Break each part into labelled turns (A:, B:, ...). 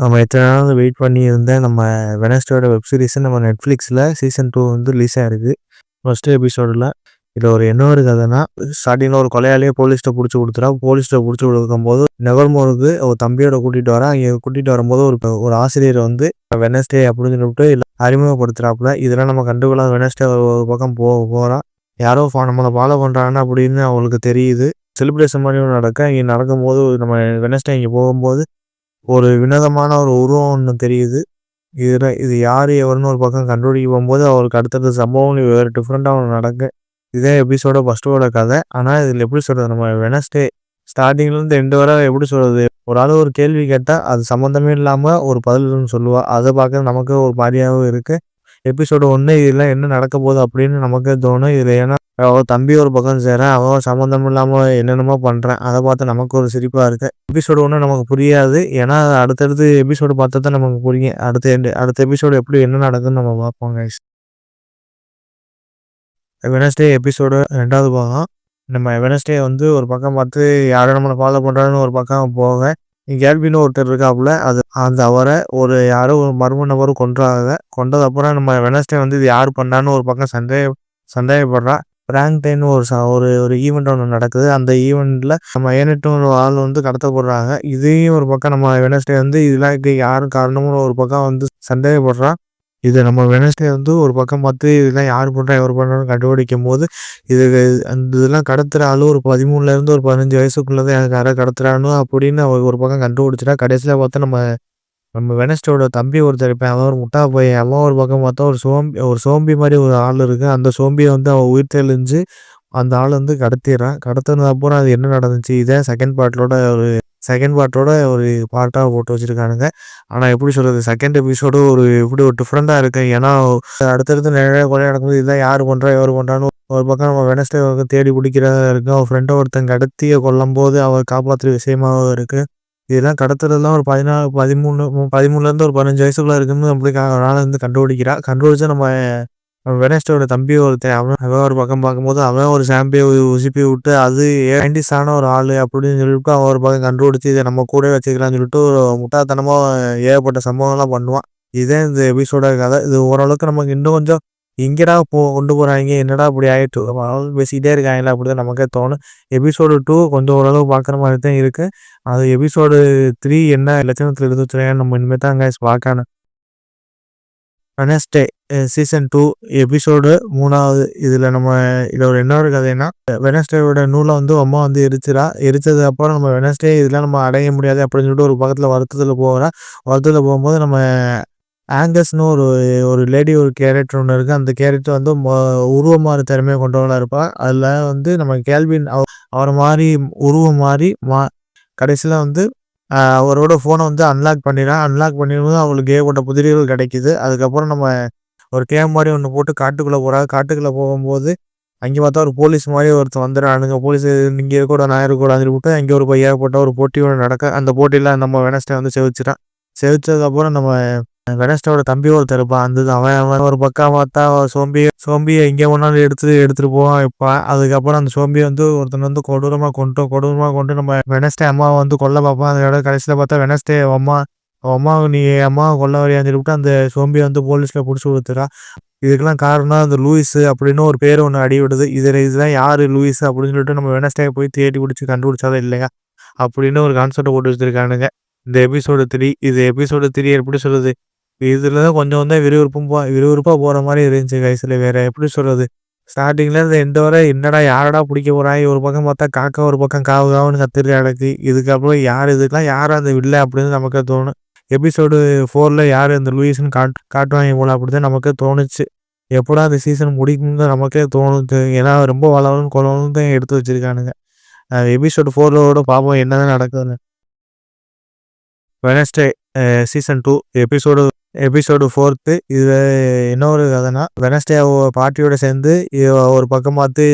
A: நம்ம எத்தனை நாள் வெயிட் பண்ணி இருந்த நம்ம வெனஸ்டேயோட வெப் சீரிஸ் நம்ம நெட்ஃப்ளிக்ஸில் சீசன் 2 வந்து ரிலீஸ் ஆயிருக்கு. ஃபர்ஸ்ட் எபிசோடில் இதில் என்ன ஒரு கதைனா, ஸ்டார்டிங்கில் ஒரு கொலையாளியே போலீஸ்கிட்ட பிடிச்சி கொடுத்துறா. போலீஸ்கிட்ட பிடிச்சி கொடுக்கும்போது நெவர்மோருக்கு ஒரு தம்பியோட கூட்டிகிட்டு வரா. இங்கே கூட்டிகிட்டு வரும்போது ஒரு ஆசிரியர் வந்து வெனஸ்டே அப்படின்னு சொல்லிட்டு அறிமுகப்படுத்துகிறாப்புல. இதெல்லாம் நம்ம கண்டுக்கலாம். வெனஸ்டே ஒரு பக்கம் போகிறான். யாரோ நம்மளை ஃபாலோ பண்ணுறாங்கன்னா அப்படின்னு அவங்களுக்கு தெரியுது. செலிப்ரேஷன் மாதிரி ஒன்று இங்கே நடக்கும்போது நம்ம வெனஸ்டே இங்கே போகும்போது ஒரு வினோதமான ஒரு உருவம் ஒன்று தெரியுது. இது யார் எவருன்னு ஒரு பக்கம் கண்டுபிடிக்க போகும்போது அவருக்கு அடுத்தடுத்த சம்பவம் வேறு டிஃப்ரெண்ட்டாக ஒன்று நடக்கு. இதே எபிசோட ஃபஸ்ட்டோட கதை. ஆனால் இதில் எப்படி சொல்கிறது, நம்ம வெனஸ்டே ஸ்டார்டிங்லேருந்து எண்டு வரை எப்படி சொல்கிறது, ஒரு ஆள் ஒரு கேள்வி கேட்டால் அது சம்மந்தமே இல்லாமல் ஒரு பதில்னு சொல்லுவாள். அதை பார்க்க நமக்கு ஒரு மாதிரியாகவும் இருக்குது. எபிசோடு 1 இதெல்லாம் என்ன நடக்க போகுது அப்படின்னு நமக்கே தோணும். இதில் ஏன்னா அவன் தம்பி ஒரு பக்கம் சேரேன், அவன் சம்மந்தம் இல்லாமல் என்னென்னமோ பண்ணுறேன். அதை பார்த்து நமக்கு ஒரு சிரிப்பாக இருக்குது. எபிசோடு 1 நமக்கு புரியாது. ஏன்னா அடுத்தடுத்து எபிசோடு பார்த்தா தான் நமக்கு புரியும். அடுத்த எபிசோடு எப்படி என்ன நடக்குதுன்னு நம்ம பார்ப்போம் கைஸ். வெனஸ்டே எபிசோடு 2வது பாகம். நம்ம வெனஸ்டே வந்து ஒரு பக்கம் பார்த்து யாரும் நம்மளை ஃபாலோ பண்ணுறான்னு ஒரு பக்கம் போக, கேல்வின்னு ஒருத்தர் இருக்காப்புல. அவரை யாரோ ஒரு மர்ம நபரும் கொண்டதப்புறம் நம்ம வெனஸ்டே வந்து இது யார் பண்ணான்னு ஒரு பக்கம் சந்தேகப்படுறா. பிராங்க் டைன்னு ஒரு ஈவெண்ட் ஒன்று நடக்குது. அந்த ஈவெண்ட்டில் நம்ம ஏனட்டும் ஒரு ஆள் வந்து கடத்தப்படுறாங்க. இதையும் ஒரு பக்கம் நம்ம வெனஸ்டே வந்து இதெல்லாம் யாரும் காரணம்னு ஒரு பக்கம் வந்து சந்தேகப்படுறா. இது நம்ம வெனஸ்டே வந்து ஒரு பக்கம் பார்த்து இதெல்லாம் யார் பண்ணுறா எவர் பண்ணுறான்னு கண்டுபிடிக்கும் போது இதெல்லாம் கடத்துகிற ஆள் ஒரு 13லேருந்து ஒரு 15 வயசுக்குள்ளே எனக்கு யாரை கடத்துறானோ அப்படின்னு ஒரு பக்கம் கண்டுபிடிச்சிட்டா. கடைசியில் பார்த்தா நம்ம வெனஸ்டேவோட தம்பி ஒருத்தர் இருப்பேன். அவன் ஒரு முட்டா பையன். அவன் ஒரு பக்கம் பார்த்தா ஒரு சோம்பி மாதிரி ஒரு ஆள் இருக்கு. அந்த சோம்பியை வந்து அவன் உயிர் தெளிஞ்சு அந்த ஆள் வந்து கடத்திடுறான். கடத்தினது அப்புறம் அது என்ன நடந்துச்சு, இதே செகண்ட் பார்ட்டோட ஒரு பார்ட்டாக போட்டு வச்சுருக்கானுங்க. ஆனால் எப்படி சொல்கிறது, செகண்ட் எபிசோடு இப்படி ஒரு டிஃப்ரெண்ட்டாக இருக்குது. ஏன்னா அடுத்தடுத்து நிறைய கொலை நடக்குது. இதுதான் யார் பண்ணுறா எவர் பண்ணுறான்னு ஒரு பக்கம் நம்ம வெனஸ்டே தேடி பிடிக்கிறதா இருக்குது. அவன் ஃப்ரெண்டை ஒருத்தன் கடத்தியை கொல்லும் போது அவர் காப்பாற்றுற விஷயமாகவும் இருக்குது. இதெல்லாம் கடத்துறதுலாம் ஒரு 13லேருந்து ஒரு 15 வயசுக்குள்ளே இருக்குன்னு அப்படி அவனால் வந்து கண்டுபிடிச்சா நம்ம வெனஸ்டேவோட தம்பி ஒருத்தன். அவன் ஒரு பக்கம் பார்க்கும்போது அவன் ஒரு ஷாம்பியை உசுப்பி விட்டு அது சயின்டிஸ்டான ஒரு ஆள் அப்படின்னு சொல்லிட்டு அவன் ஒரு பக்கம் கண்டுபிடிச்சி இதை நம்ம கூட வச்சுக்கலாம்னு சொல்லிட்டு ஒரு முட்டாள்தனமாக ஏகப்பட்ட சம்பவம்லாம் பண்ணுவான். இதே இந்த எபிசோட கதை. இது ஓரளவுக்கு நமக்கு இன்னும் கொஞ்சம் எங்கடா கொண்டு போகிறாங்க, என்னடா இப்படி ஆயிட்டு பேசிக்கிட்டே இருக்காங்களா அப்படிதான் நமக்கே தோணும். எபிசோடு 2 கொஞ்சம் ஓரளவு பார்க்குற மாதிரி தான் இருக்குது. அது எபிசோடு 3 என்ன லட்சணத்தில் இருந்துச்சுன்னு நம்ம இனிமேல் தான் பார்க்கணும். வெனஸ்டே சீசன் 2 எபிசோடு 3வது. இதில் ஒரு என்ன ஒரு கதைன்னா, வெனஸ்டேவோட நூலை வந்து அம்மா வந்து எரிச்சது அப்புறம் நம்ம வெனஸ்டே இதெல்லாம் நம்ம அடைய முடியாது அப்படின்னு சொல்லிட்டு ஒரு பக்கத்தில் வருத்தத்தில் போகும்போது நம்ம ஆங்கஸ்னு ஒரு லேடி ஒரு கேரக்டர் ஒன்று இருக்குது. அந்த கேரக்டர் வந்து உருவமாறு திறமையை கொண்டவளாக இருப்பாள். அதில் வந்து நம்ம கேல்வின் அவரை மாதிரி உருவம் மாறி கடைசியில் வந்து அவரோட ஃபோனை வந்து அன்லாக் பண்ணிடும்போது அவங்களுக்கு ஏகப்பட்ட புதிர்கள் கிடைக்கிது. அதுக்கப்புறம் நம்ம ஒரு கேம் மாதிரி ஒன்று போட்டு காட்டுக்குள்ளே போகும்போது அங்கே பார்த்தா ஒரு போலீஸ் மாதிரி ஒருத்தர் வந்துடுறானுங்க. போலீஸ் இங்கே இருக்கக்கூடாது நான் இருக்கக்கூடாதுன்னு சொல்லிவிட்டு அங்கே ஒரு ஏகப்பட்ட ஒரு போட்டி ஒன்று நடக்க, அந்த போட்டியில் நம்ம வெனஸ்டே வந்து செவிச்சதுக்கப்புறம் நம்ம வெனஸ்டேவோட தம்பி ஒருத்தர் இருப்பான். அவன் ஒரு பக்கம் பார்த்தா சோம்பியை எங்கே வேணாலும் எடுத்துகிட்டு போவான் வைப்பான். அதுக்கப்புறம் அந்த சோம்பியை வந்து ஒருத்தன் வந்து கொடூரமாக கொண்டு நம்ம வெனஸ்டே அம்மாவை வந்து கொல்ல பார்ப்பான். அதோட கடைசியில் பார்த்தா வெனஸ்டே அம்மாவை நீ அம்மாவை கொல்ல வரையான்னு சொல்லிவிட்டு அந்த சோம்பியை வந்து போலீஸில் பிடிச்சி கொடுத்துறா. இதுக்கெல்லாம் காரணம் அந்த லூயிஸ் அப்படின்னு ஒரு பேர் ஒன்று அடி விடுது. இதுதான் யார் லூயிஸ் அப்படின்னு சொல்லிட்டு நம்ம வெனஸ்டே போய் தேடி பிடிச்சி கண்டுபிடிச்சாதான் இல்லையா அப்படின்னு ஒரு கான்செப்டை போட்டு வச்சுருக்கானுங்க. இந்த எபிசோடு 3 எபிசோடு 3 எப்படி சொல்கிறது, இதில் தான் கொஞ்சம் தான் விறுவிறுப்பாக போகிற மாதிரி இருந்துச்சு கைஸில். வேறு எப்படி சொல்கிறது, ஸ்டார்டிங்லேருந்து எண்டு வரை என்னடா யாரடா பிடிக்க போகிறாங்க. ஒரு பக்கம் பார்த்தா காக்கா ஒரு பக்கம் காவுன்னு கத்திரி அடக்கு. இதுக்கப்புறம் இதுக்கெல்லாம் யார் அந்த வில்லை அப்படின்னு நமக்கு தோணும். எபிசோடு 4ல் யார் அந்த லூயிஸ்ன்னு காட்டுவாங்க போல அப்படிதான் நமக்கு தோணுச்சு. எப்படா அந்த சீசன் முடிக்கும்னு நமக்கே தோணுது. ஏன்னா ரொம்ப கொலவன்னு தான் எடுத்து வச்சுருக்கானுங்க. எபிசோடு 4 பார்ப்போம் என்னதான் நடக்குதுன்னு. Wednesday season 2 episode 4. இது என்ன ஒரு கதைனா, வெனஸ்டே பாட்டியோட சேர்ந்து ஒரு பக்கம் பார்த்து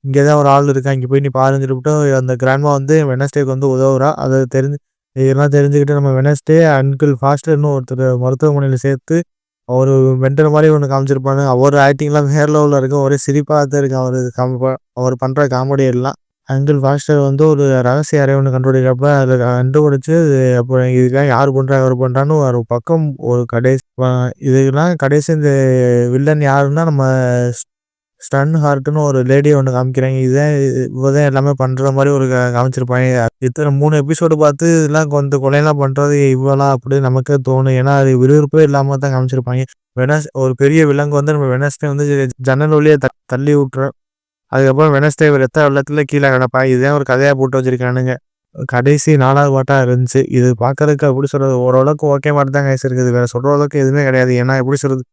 A: இங்கே தான் ஒரு ஆள் இருக்கா, இங்கே போய் நீ பாருன்னு சொல்லிவிட்டு அந்த கிராண்ட்மா வந்து வெனஸ்டேக்கு வந்து உதவுறா. இதெல்லாம் தெரிஞ்சுக்கிட்டு நம்ம வெனஸ்டே அங்கிள் ஃபாஸ்டர்னு ஒருத்தர் மருத்துவமனையில் சேர்த்து அவர் மென்டல் மாதிரி ஒன்று காமிச்சிருப்பாங்க. அவர் ஆக்டிங்லாம் வேறு லெவலில் இருக்கும். ஒரே சிரிப்பாக தான் இருக்கும் அவர் பண்ணுற காமெடி எல்லாம். அங்கிள் ஃபாஸ்டர் வந்து ஒரு ரகசிய அறை ஒண்ணு கண்டுபிடிக்கிறப்ப, அத கண்டுபிடிச்சு அப்புறம் இதெல்லாம் யார் பண்றா? இவரு பண்றான்னு ஒரு பக்கம் ஒரு இதுக்கெல்லாம் கடைசி இந்த வில்லன் யாருன்னா, நம்ம ஸ்டன் ஹார்ட்ன்னு ஒரு லேடிய ஒண்ணு காமிக்கிறாங்க. இவ தான் எல்லாமே பண்ற மாரி ஒரு காமிச்சிருப்பாங்க. இத்தன 3 எபிசோடு பார்த்து இதெல்லாம் கொலையெல்லாம் பண்றது இவளா? அப்படின்னு நமக்கே தோணும். ஏன்னா, அது விறுவிறுப்பே இல்லாம தான் காமிச்சிருப்பாங்க. ஒரு பெரிய விலங்கு வந்து நம்ம வெட்னஸ்டே வந்து ஜன்னல் வழியா தள்ளி விட்டுரும். அதுக்கப்புறம் வெட்னஸ்டே ரத்த வெள்ளத்துல கீழ கிடப்பா. இதுதான் ஒரு கதையா போட்டு வச்சிருக்கானுங்க. கடைசி 4வது பார்ட்டா இருந்துச்சு. இது பார்க்கறதுக்கு எப்படி சொல்றது? ஓரளவுக்கு ஓகே மாரி தான் கைஸ் இருக்குது. வேற சொல்ற அளவுக்கு எதுவுமே கிடையாது. ஏன்னா எப்படி சொல்றது?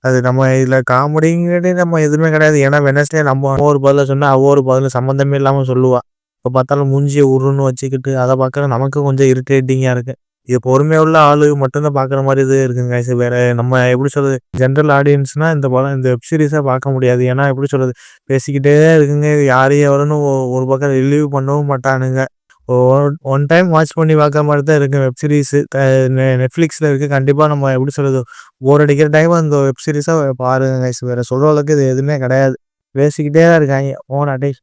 A: அது நம்ம இதுல காமெடிங்கிறது நம்ம எதுவுமே கிடையாது. ஏன்னா வெட்னஸ்டே நம்ம ஒரு பதில சொன்னா, அவ ஒரு பதில சம்மந்தமே இல்லாம சொல்லுவா. எப்ப பார்த்தாலும் மூஞ்சிய உர்ருன்னு வச்சுக்கிட்டு, அத பார்க்க நமக்கு கொஞ்சம் இரிட்டேட்டிங்கா இருக்கு. இது பொறுமையா உள்ள ஆளு மட்டும் தான் பார்க்குற மாரி இது இருக்குங்க கைஸ். வேற நம்ம எப்படி சொல்றது? ஜெனரல் ஆடியன்ஸ்னா இந்த வெப் சீரிஸா பார்க்க முடியாது. ஏன்னா எப்படி சொல்றது? பேசிக்கிட்டே இருக்குங்க. இது யாரு எவருன்னு ஒரு பக்கம் ரிலீவ் பண்ணவும் மாட்டானுங்க. ஒன் டைம் வாட்ச் பண்ணி பார்க்குற மாரி தான் இருக்கு வெப் சீரிஸ். Netflixல இருக்கு. கண்டிப்பா நம்ம எப்படி சொல்றது? போர் அடிக்கிற டைம் அந்த வெப் சீரிஸா பாருங்க கைஸ். வேற சொல்ற அளவுக்கு இது எதுவுமே கிடையாது. பேசிக்கிட்டே தான் இருக்காய்ங்க. போங்கடா டேய்.